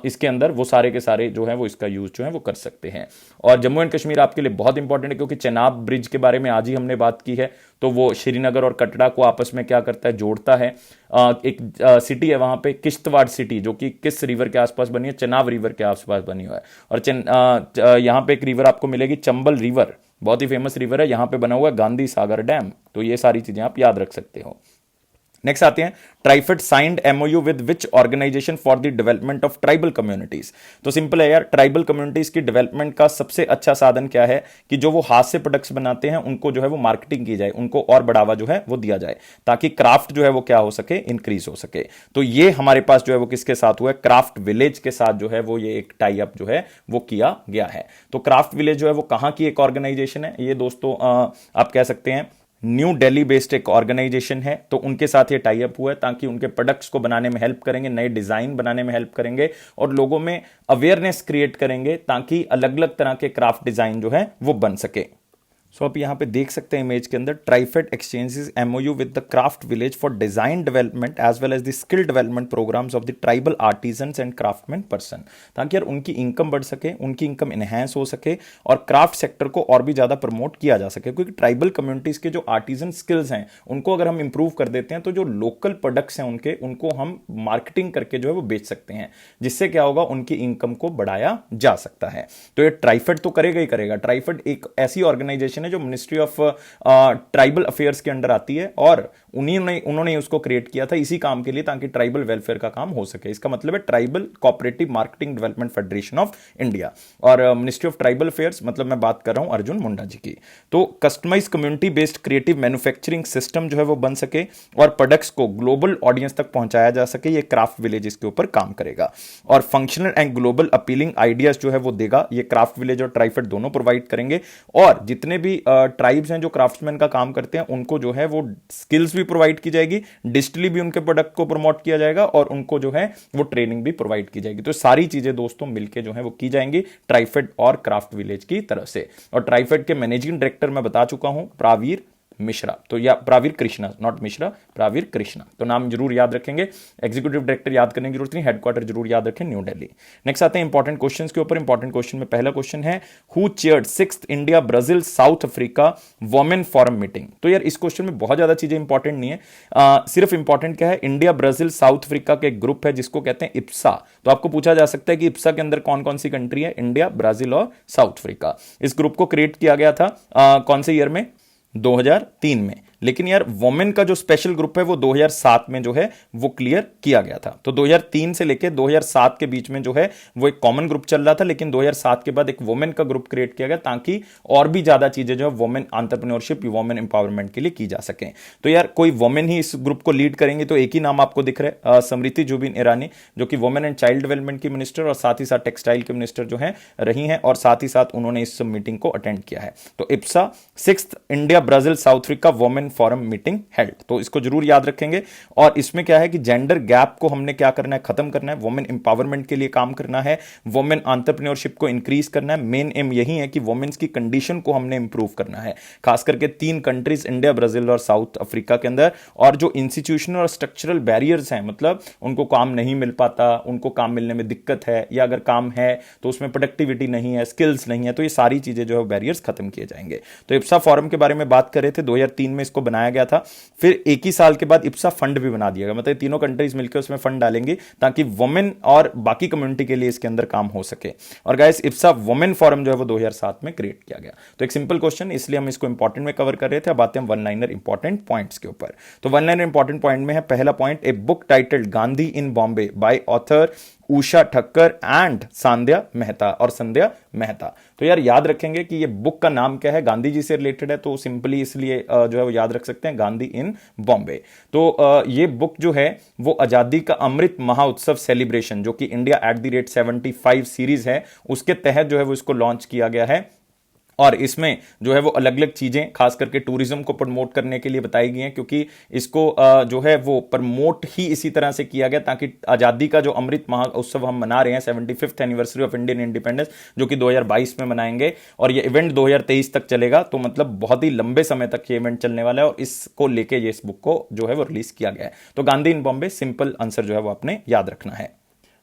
इसके अंदर, वो सारे के सारे जो है वो इसका यूज जो है वो कर सकते हैं। और जम्मू एंड कश्मीर आपके लिए बहुत इंपॉर्टेंट है, क्योंकि चेनाब ब्रिज के बारे में आज ही हमने बात की है। तो वो श्रीनगर और कटरा को आपस में क्या करता है? जोड़ता है। एक सिटी है वहां पे, किश्तवाड़ सिटी, जो कि किस रिवर के आसपास बनी है? चेनाब रिवर के आसपास बनी हुआ है। और यहाँ पे एक रिवर आपको मिलेगी, चंबल रिवर, बहुत ही फेमस रिवर है। यहां पे बना हुआ है गांधी सागर डैम। तो ये सारी चीजें आप याद रख सकते हो। नेक्स्ट आते हैं, TRIFED signed MoU with which organisation for the development of tribal communities. तो सिंपल है यार, ट्राइबल कम्युनिटीज की डेवलपमेंट का सबसे अच्छा साधन क्या है कि जो वो हाथ से प्रोडक्ट्स बनाते हैं उनको जो है वो मार्केटिंग की जाए, उनको और बढ़ावा जो है वो दिया जाए, ताकि क्राफ्ट जो है वो क्या हो सके? इंक्रीज हो सके। तो ये हमारे पास जो है वो किसके साथ हुआ है? क्राफ्ट विलेज के साथ जो है वो ये एक टाई अप जो है वो किया गया है। तो क्राफ्ट विलेज जो है वो कहां की एक ऑर्गेनाइजेशन है? ये दोस्तों आप कह सकते हैं न्यू दिल्ली बेस्ड एक ऑर्गेनाइजेशन है। तो उनके साथ ये टाई अप हुआ है, ताकि उनके प्रोडक्ट्स को बनाने में हेल्प करेंगे, नए डिजाइन बनाने में हेल्प करेंगे, और लोगों में अवेयरनेस क्रिएट करेंगे, ताकि अलग अलग तरह के क्राफ्ट डिजाइन जो है वो बन सके। सो आप यहाँ पे देख सकते हैं इमेज के अंदर, TRIFED exchanges MoU with the craft village for design development as well as the skill development programmes of the tribal artisans and craftsman person, ताकि यार उनकी इनकम बढ़ सके, उनकी इनकम इनहेंस हो सके, और क्राफ्ट सेक्टर को और भी ज्यादा प्रमोट किया जा सके। क्योंकि ट्राइबल कम्युनिटीज के जो आर्टिजन स्किल्स हैं उनको अगर हम इंप्रूव कर देते हैं, तो जो लोकल प्रोडक्ट्स हैं उनके, उनको हम मार्केटिंग करके जो है वो बेच सकते हैं, जिससे क्या होगा? उन्की इनकम को बढ़ाया जा सकता है। तो ये ट्राइफेड तो करेगा ही करेगा। ट्राइफेड एक ऐसी ऑर्गेनाइजेशन है जो मिनिस्ट्री ऑफ ट्राइबल अफेयर्स के अंडर आती है, और उन्होंने उसको क्रिएट किया था इसी काम के लिए, ताकि ट्राइबल वेलफेयर का काम हो सके। इसका मतलब है tribal cooperative marketing development federation of India. और मिनिस्ट्री ऑफ ट्राइबल अफेयर्स मतलब मैं बात कर रहा हूं अर्जुन मुंडा जी की। तो customise community based creative manufacturing system जो है वो बन सके, और प्रोडक्ट्स को ग्लोबल ऑडियंस तक पहुंचाया जा सके, ये क्राफ्ट विलेज इसके ऊपर काम करेगा। और functional and global appealing ideas जो है वो देगा, ये क्राफ्ट विलेज और ट्राइफेड दोनों प्रोवाइड करेंगे। और जितने भी ट्राइब्स हैं जो क्राफ्ट्समैन का काम करते हैं, उनको जो है वो स्किल्स भी प्रोवाइड की जाएगी, डिजिटली भी उनके प्रोडक्ट को प्रमोट किया जाएगा, और उनको जो है वो ट्रेनिंग भी प्रोवाइड की जाएगी। तो सारी चीजें दोस्तों मिलके जो है वो की जाएंगी ट्राइफेड और क्राफ्ट विलेज की तरफ से। और ट्राइफेड के मैनेजिंग डायरेक्टर मैं बता चुका हूं, प्रावीर मिश्रा, तो या प्रावीर कृष्णा, नॉट मिश्रा, प्रावीर कृष्णा, तो नाम जरूर याद रखेंगे। एग्जीक्यूटिव डायरेक्टर याद करने की जरूरत नहीं, हेडक्वार्टर जरूर याद रखें, न्यू दिल्ली। नेक्स्ट आते हैं इंपॉर्टेंट क्वेश्चंस के ऊपर। इंपॉर्टेंट क्वेश्चन में पहला क्वेश्चन है, who chaired 6th India Brazil south Africa women forum meeting. तो यार इस क्वेश्चन में बहुत ज्यादा चीजें इंपॉर्टेंट नहीं है, सिर्फ इंपॉर्टेंट क्या है? इंडिया ब्राजील साउथ अफ्रीका के ग्रुप है जिसको कहते हैं इप्सा। तो आपको पूछा जा सकता है कि इप्सा के अंदर कौन कौन सी कंट्री है? इंडिया, ब्राजील और साउथ अफ्रीका। इस ग्रुप को क्रिएट किया गया था कौन से ईयर में? 2003 में। लेकिन यार वोमेन का जो स्पेशल ग्रुप है वो 2007 में जो है वो क्लियर किया गया था। तो 2003 से लेकर 2007 के बीच में जो है वो एक कॉमन ग्रुप चल रहा था, लेकिन 2007 के बाद एक वोमेन का ग्रुप क्रिएट किया गया, ताकि और भी ज्यादा चीजें जो है वोमेन एंटरप्रेन्योरशिप, वोमेन एम्पावरमेंट के लिए की जा सके। तो यार कोई वोमेन ही इस ग्रुप को लीड करेंगे, तो एक ही नाम आपको दिख रहा है, स्मृति जुबिन ईरानी, जो कि वोमेन एंड चाइल्ड डेवलपमेंट की मिनिस्टर और साथ ही साथ टेक्सटाइल के मिनिस्टर जो है रही हैं, और साथ ही साथ उन्होंने इस मीटिंग को अटेंड किया है। तो Ipsa 6th India Brazil south Africa women forum meeting held, तो इसको जरूर याद रखेंगे। और इसमें क्या है कि जेंडर गैप को हमने क्या करना है? खत्म करना है, वुमेन एम्पावरमेंट के लिए काम करना है, वुमेन एंटरप्रेन्योरशिप को इंक्रीज करना है। मेन एम यही है कि वुमेन्स की कंडीशन को हमने इंप्रूव करना है, खास करके 3 कंट्रीज इंडिया, ब्राजील और साउथ अफ्रीका के अंदर। और जो इंस्टीट्यूशनल और स्ट्रक्चरल बैरियर्स हैं, मतलब उनको काम नहीं मिल पाता, उनको काम मिलने में दिक्कत है, या अगर काम है तो उसमें प्रोडक्टिविटी नहीं है, स्किल्स नहीं है, तो ये सारी चीजें जो है बैरियर्स खत्म किए जाएंगे। तो इप्सा फॉरम के बारे में बात कर रहे थे, 2003 में इसको बनाया गया था। फिर एक ही साल के बाद इप्सा फंड भी बना दिया गया, मतलब तीनों कंट्रीज मिलकर उसमें फंड डालेंगी, ताकि वुमेन और बाकी कम्युनिटी के लिए इसके अंदर काम हो सके। और गाइस इप्सा वुमेन फोरम जो है वो 2007 में क्रिएट किया गया। तो एक सिंपल क्वेश्चन, इसलिए हम इसको इंपॉर्टेंट में कवर कर रहे थे। अब आते हैं वन लाइनर इंपॉर्टेंट पॉइंट्स के ऊपर। तो वन लाइनर इंपॉर्टेंट पॉइंट में है पहला point, a book titled Gandhi in Bombay by author Usha Thakkar and Sandhya Mehta, और संध्या मेहता। तो यार याद रखेंगे कि ये बुक का नाम क्या है, गांधी जी से रिलेटेड है, तो सिंपली इसलिए जो है वो याद रख सकते हैं गांधी इन बॉम्बे। तो ये बुक जो है वो आजादी का अमृत महोत्सव सेलिब्रेशन, जो कि इंडिया @ 75 सीरीज है, उसके तहत जो है वो इसको लॉन्च किया गया है और इसमें जो है वो अलग अलग चीजें खास करके टूरिज्म को प्रमोट करने के लिए बताई गई हैं, क्योंकि इसको जो है वो प्रमोट ही इसी तरह से किया गया ताकि आजादी का जो अमृत महोत्सव हम मना रहे हैं 75th anniversary of Indian independence, जो कि 2022 में मनाएंगे और ये इवेंट 2023 तक चलेगा, तो मतलब बहुत ही लंबे समय तक ये इवेंट चलने वाला है और इसको लेके ये इस बुक को जो है वो रिलीज किया गया है। तो Gandhi in Bombay, simple answer जो है वो आपने याद रखना है।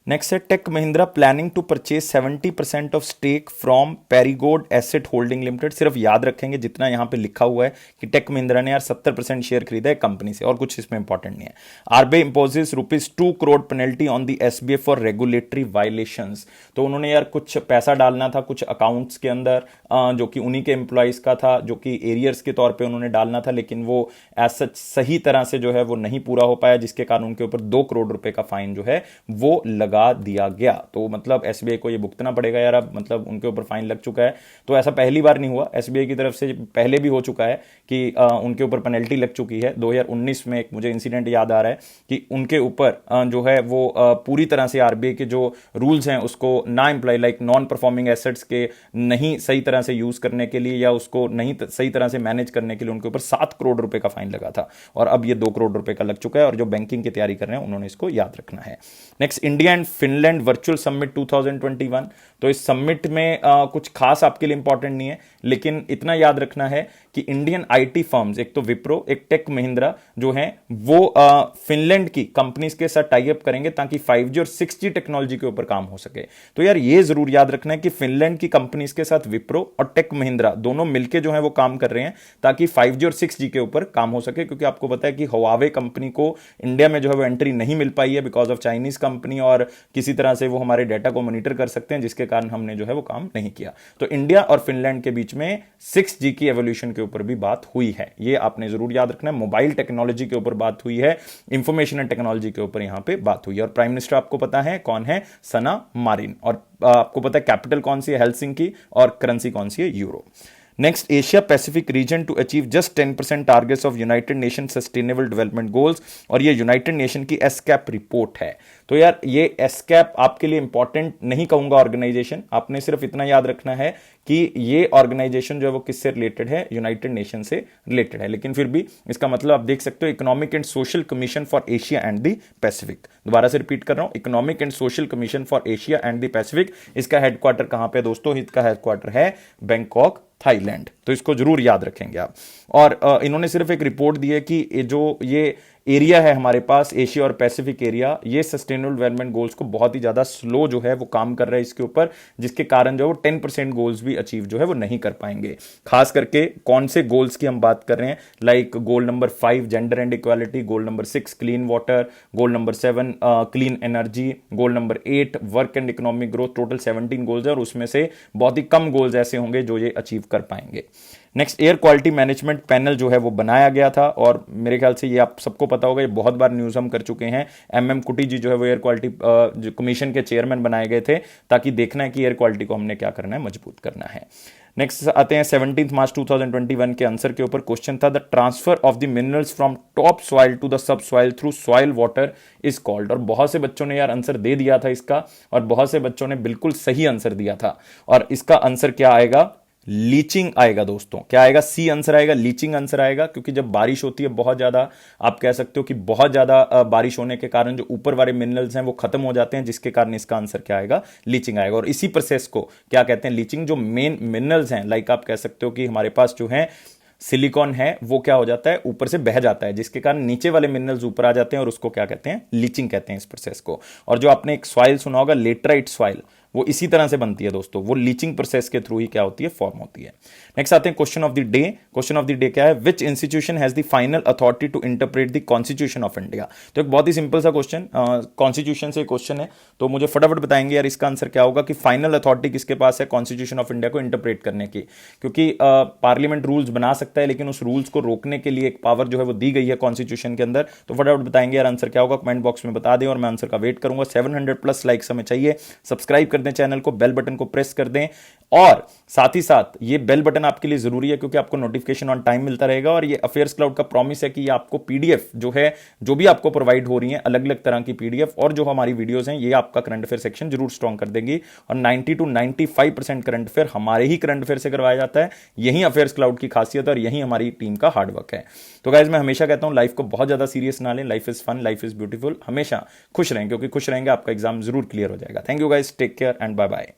नेक्स्ट है Tech Mahindra planning to purchase 70% of stake from Perigord asset holding limited. सिर्फ याद रखेंगे जितना यहां पे लिखा हुआ है कि टेक महिंद्रा ने यार 70% शेयर खरीदा है कंपनी से, और कुछ इसमें इंपॉर्टेंट नहीं है। RBI imposes ₹2 crore penalty on the SBI for regulatory violations. तो उन्होंने यार कुछ पैसा डालना था कुछ अकाउंट्स के अंदर जो कि उन्हीं के एम्प्लॉइज का था, जो कि एरियर्स के तौर पर उन्होंने डालना था, लेकिन वो एज सच सही तरह से जो है वो नहीं पूरा हो पाया, जिसके कारण उनके ऊपर 2 करोड़ रुपए का फाइन जो है वो लगा दिया गया। तो मतलब एसबीआई को ये भुगतना पड़ेगा यार, अब मतलब उनके ऊपर फाइन लग चुका है। तो ऐसा पहली बार नहीं हुआ, एसबीआई की तरफ से पहले भी हो चुका है कि उनके ऊपर पेनल्टी लग चुकी है। 2019 में एक मुझे इंसिडेंट याद आ रहा है कि उनके ऊपर जो है वो पूरी तरह से आरबीआई के जो रूल्स हैं उसको ना employ like non performing assets के नहीं सही तरह से यूज करने के लिए या उसको नहीं सही तरह से मैनेज करने के लिए उनके ऊपर 7 करोड़ रुपए का फाइन लगा था, और अब ये 2 करोड़ रुपए का लग चुका है। और जो बैंकिंग की तैयारी कर रहे हैं उन्होंने इसको याद रखना है। Next, India and Finland virtual summit 2021। तो इस समिट में कुछ खास आपके लिए इंपॉर्टेंट नहीं है, लेकिन इतना याद रखना है कि इंडियन आईटी फर्म्स, एक तो विप्रो एक टेक महिंद्रा जो हैं वो फिनलैंड की कंपनीज के साथ टाई अप करेंगे ताकि 5G और 6G टेक्नोलॉजी के ऊपर काम हो सके। तो यार ये जरूर याद रखना है कि फिनलैंड की कंपनीज के साथ विप्रो और टेक महिंद्रा दोनों मिलकर जो है वो काम कर रहे हैं ताकि 5G और 6G के ऊपर काम हो सके, क्योंकि आपको पता है कि हुआवे कंपनी को इंडिया में जो है वो एंट्री नहीं मिल पाई है बिकॉज ऑफ चाइनीज कंपनी, और किसी तरह से वो हमारे डेटा को मॉनिटर कर सकते हैं, जिसके कारण हमने जो है वो काम नहीं किया। तो इंडिया और फिनलैंड के बीच में 6G की एवोल्यूशन के ऊपर भी बात हुई है, ये आपने जरूर याद रखना है। मोबाइल टेक्नोलॉजी के ऊपर बात हुई है, इंफॉर्मेशन एंड टेक्नोलॉजी के ऊपर यहां पे बात हुई है। और प्राइम मिनिस्टर आपको पता है कौन है? सना मारिन। और आपको पता है कैपिटल कौन सी है? हेलसिंकी, और करेंसी कौन सी है? Euro. Next, Asia Pacific region to achieve just 10% targets of United Nation sustainable development goals. और ये यूनाइटेड नेशन की एसकैप रिपोर्ट है। तो यार ये एसकैप आपके लिए इंपॉर्टेंट नहीं कहूंगा ऑर्गेनाइजेशन, आपने सिर्फ इतना याद रखना है कि ये ऑर्गेनाइजेशन जो है वो किससे रिलेटेड है? यूनाइटेड नेशन से रिलेटेड है, लेकिन फिर भी इसका मतलब आप देख सकते हो, economic and social commission for Asia and the Pacific. दोबारा से रिपीट कर रहा हूं, economic and social commission for Asia and the Pacific. इसका हेडक्वार्टर कहां पे दोस्तों? इसका हेडक्वार्टर है बैंकॉक, थाईलैंड। तो इसको जरूर याद रखेंगे आप। और इन्होंने सिर्फ एक रिपोर्ट दी है कि जो ये एरिया है हमारे पास, एशिया और पैसिफिक एरिया, ये सस्टेनेबल डेवलपमेंट गोल्स को बहुत ही ज्यादा स्लो जो है वो काम कर रहा है इसके ऊपर, जिसके कारण जो है वो 10% गोल्स भी अचीव जो है वो नहीं कर पाएंगे। खास करके कौन से गोल्स की हम बात कर रहे हैं? Like goal number 5 gender and equality, goal number 6 clean water, goal number 7 clean energy, goal number 8 work and economic growth. Total 17 goals है और उसमें से बहुत ही कम गोल्स ऐसे होंगे जो ये अचीव कर पाएंगे। Next, air quality management panel जो है वो बनाया गया था, और मेरे ख्याल से ये आप सबको पता होगा, ये बहुत बार न्यूज हम कर चुके हैं। एमएम कुटी जी जो है वो एयर क्वालिटी कमीशन के चेयरमैन बनाए गए थे ताकि देखना है कि एयर क्वालिटी को हमने क्या करना है, मजबूत करना है। नेक्स्ट आते हैं 17 मार्च 2021 के आंसर के ऊपर। क्वेश्चन था the transfer of the minerals from top soil to the sub soil through soil water is called. और बहुत से बच्चों ने यार आंसर दे दिया था इसका, और बहुत से बच्चों ने बिल्कुल सही आंसर दिया था, और इसका आंसर क्या आएगा? लीचिंग आएगा दोस्तों। क्या आएगा? सी आंसर आएगा, लीचिंग आंसर आएगा, क्योंकि जब बारिश होती है बहुत ज्यादा, आप कह सकते हो कि बहुत ज्यादा बारिश होने के कारण जो ऊपर वाले मिनरल्स हैं वो खत्म हो जाते हैं, जिसके कारण इसका आंसर क्या आएगा? लीचिंग आएगा। और इसी प्रोसेस को क्या कहते हैं? लीचिंग। जो मेन मिनरल्स हैं, लाइक आप कह सकते हो कि हमारे पास जो है सिलिकॉन है, वो क्या हो जाता है? ऊपर से बह जाता है, जिसके कारण नीचे वाले मिनरल्स ऊपर आ जाते हैं, और उसको क्या कहते हैं? लीचिंग कहते हैं इस प्रोसेस को। और जो आपने एक सॉइल सुना होगा लेटराइट सॉइल, वो इसी तरह से बनती है दोस्तों, वो लीचिंग प्रोसेस के थ्रू ही क्या होती है? फॉर्म होती है। नेक्स्ट आते हैं question of the day. Question of the day क्या है? Which institution has the final authority to interpret the constitution of India. तो एक बहुत ही सिंपल सा क्वेश्चन, कॉन्स्टिट्यूशन से क्वेश्चन है, तो मुझे फटाफट बताएंगे यार इसका आंसर क्या होगा कि फाइनल अथॉरिटी किसके पास है कॉन्स्टिट्यूशन ऑफ इंडिया को इंटरप्रेट करने की। क्योंकि पार्लियामेंट रूल्स बना सकता है, लेकिन उस रूल्स को रोकने के लिए एक पावर जो है वो दी गई है कॉन्स्टिट्यूशन के अंदर। तो फटाफट बताएंगे यार आंसर क्या होगा, कमेंट बॉक्स में बता दें, और मैं आंसर का वेट करूंगा। 700+ लाइक्स हमें चाहिए। सब्सक्राइब कर दें चैनल को, बेल बटन को प्रेस कर दें, और साथ ही साथ ये बेल बटन आपके लिए जरूरी है, क्योंकि आपको नोटिफिकेशन ऑन टाइम मिलता रहेगा। और ये अफेयर्स क्लाउड का प्रॉमिस है कि ये आपको पीडीएफ जो है, जो भी आपको प्रोवाइड हो रही है अलग अलग तरह की पीडीएफ, और जो हमारी वीडियोस हैं, ये आपका करंट अफेयर सेक्शन जरूर स्ट्रॉन्ग कर देगी। और 90 to 95% करंट अफेयर हमारे ही करंट अफेयर से करवाया जाता है। यही अफेयर्स क्लाउड की खासियत और यही हमारी टीम का हार्डवर्क है। तो गाइज मैं हमेशा कहता हूं, लाइफ को बहुत ज्यादा सीरियस ना लें, life is fun, life is beautiful. हमेशा खुश रहें, क्योंकि खुश रहेंगे आपका एग्जाम जरूर क्लियर हो जाएगा। Thank you guys, take care and bye bye.